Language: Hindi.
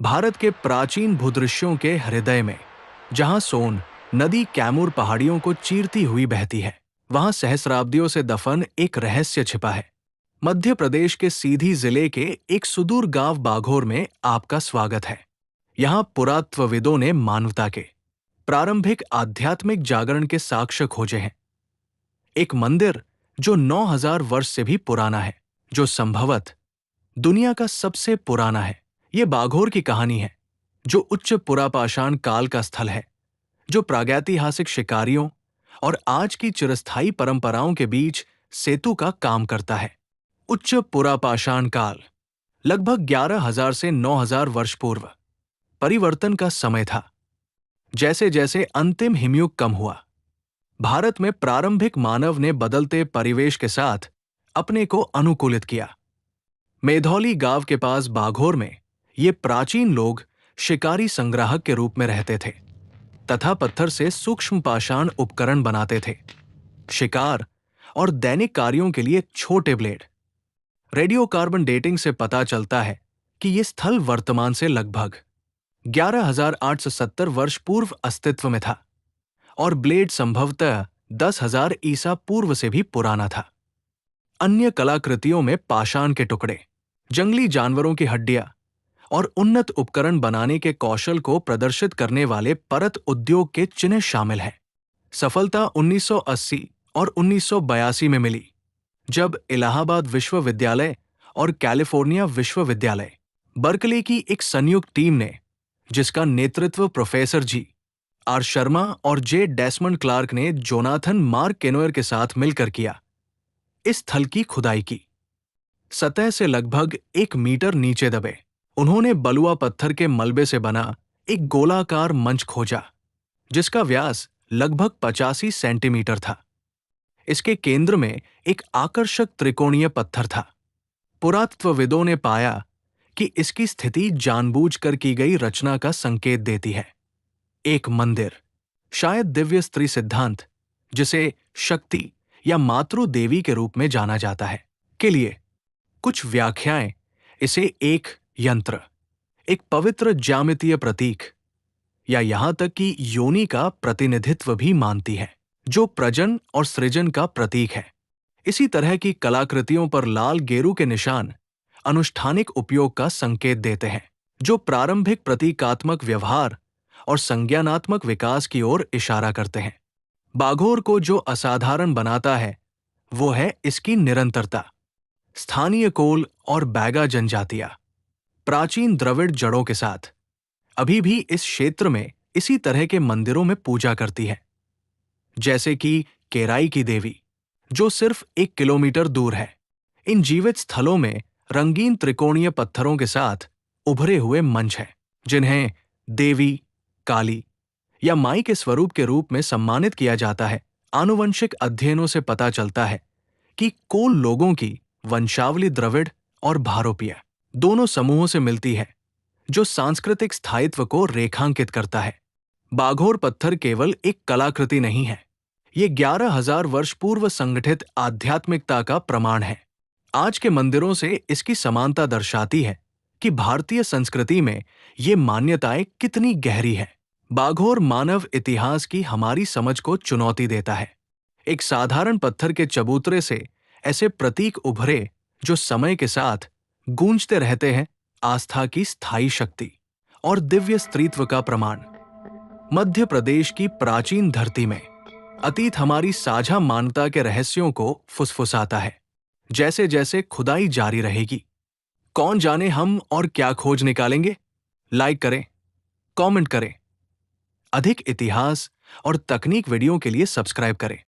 भारत के प्राचीन भूदृश्यों के हृदय में, जहां सोन नदी कैमूर पहाड़ियों को चीरती हुई बहती है, वहां सहस्राब्दियों से दफन एक रहस्य छिपा है। मध्य प्रदेश के सीधी जिले के एक सुदूर गांव बाघोर में आपका स्वागत है। यहां पुरातत्वविदों ने मानवता के प्रारंभिक आध्यात्मिक जागरण के साक्ष्य खोजे हैं। एक मंदिर जो 9000 वर्ष से भी पुराना है, जो संभवतः दुनिया का सबसे पुराना है। ये बाघोर की कहानी है, जो उच्च पुरापाषाण काल का स्थल है, जो प्रागैतिहासिक शिकारियों और आज की चिरस्थायी परंपराओं के बीच सेतु का काम करता है। उच्च पुरापाषाण काल लगभग 11,000 से 9,000 वर्ष पूर्व परिवर्तन का समय था। जैसे जैसे अंतिम हिमयुग कम हुआ, भारत में प्रारंभिक मानव ने बदलते परिवेश के साथ अपने को अनुकूलित किया। मेधौली गांव के पास बाघोर में ये प्राचीन लोग शिकारी संग्राहक के रूप में रहते थे तथा पत्थर से सूक्ष्म पाषाण उपकरण बनाते थे। शिकार और दैनिक कार्यों के लिए छोटे ब्लेड। रेडियो कार्बन डेटिंग से पता चलता है कि ये स्थल वर्तमान से लगभग 11,870 वर्ष पूर्व अस्तित्व में था और ब्लेड संभवतः 10,000 ईसा पूर्व से भी पुराना था। अन्य कलाकृतियों में पाषाण के टुकड़े, जंगली जानवरों की हड्डियां और उन्नत उपकरण बनाने के कौशल को प्रदर्शित करने वाले परत उद्योग के चिन्ह शामिल हैं। सफलता 1980 और 1982 में मिली, जब इलाहाबाद विश्वविद्यालय और कैलिफोर्निया विश्वविद्यालय बर्कले की एक संयुक्त टीम ने, जिसका नेतृत्व प्रोफेसर जी.आर. शर्मा और जे. डेसमंड क्लार्क ने जोनाथन मार्क केनोयर के साथ मिलकर किया, इस स्थल की खुदाई की। सतह से लगभग 1 मीटर नीचे दबे उन्होंने बलुआ पत्थर के मलबे से बना एक गोलाकार मंच खोजा, जिसका व्यास लगभग 85 सेंटीमीटर था। इसके केंद्र में एक आकर्षक त्रिकोणीय पत्थर था। पुरातत्वविदों ने पाया कि इसकी स्थिति जानबूझकर की गई रचना का संकेत देती है। एक मंदिर, शायद दिव्य स्त्री सिद्धांत, जिसे शक्ति या मातृ देवी के रूप में जाना जाता है, के लिए कुछ व्याख्याएं इसे एक यंत्र, एक पवित्र ज्यामितीय प्रतीक या यहां तक कि योनि का प्रतिनिधित्व भी मानती है, जो प्रजन और सृजन का प्रतीक है। इसी तरह की कलाकृतियों पर लाल गेरू के निशान अनुष्ठानिक उपयोग का संकेत देते हैं, जो प्रारंभिक प्रतीकात्मक व्यवहार और संज्ञानात्मक विकास की ओर इशारा करते हैं। बाघोर को जो असाधारण बनाता है वो है इसकी निरंतरता। स्थानीय कोल और बैगा जनजातियां प्राचीन द्रविड़ जड़ों के साथ अभी भी इस क्षेत्र में इसी तरह के मंदिरों में पूजा करती है, जैसे कि केराई की देवी, जो सिर्फ 1 किलोमीटर दूर है। इन जीवित स्थलों में रंगीन त्रिकोणीय पत्थरों के साथ उभरे हुए मंच हैं, जिन्हें देवी, काली या माई के स्वरूप के रूप में सम्मानित किया जाता है। आनुवंशिक अध्ययनों से पता चलता है कि कोल लोगों की वंशावली द्रविड़ और भारोपिया दोनों समूहों से मिलती है, जो सांस्कृतिक स्थायित्व को रेखांकित करता है। बाघोर पत्थर केवल एक कलाकृति नहीं है, ये 11,000 वर्ष पूर्व संगठित आध्यात्मिकता का प्रमाण है। आज के मंदिरों से इसकी समानता दर्शाती है कि भारतीय संस्कृति में ये मान्यताएं कितनी गहरी है। बाघोर मानव इतिहास की हमारी समझ को चुनौती देता है। एक साधारण पत्थर के चबूतरे से ऐसे प्रतीक उभरे जो समय के साथ गूंजते रहते हैं, आस्था की स्थायी शक्ति और दिव्य स्त्रीत्व का प्रमाण। मध्य प्रदेश की प्राचीन धरती में अतीत हमारी साझा मान्यता के रहस्यों को फुसफुसाता है। जैसे जैसे खुदाई जारी रहेगी, कौन जाने हम और क्या खोज निकालेंगे। लाइक करें, कमेंट करें। अधिक इतिहास और तकनीक वीडियो के लिए सब्सक्राइब करें।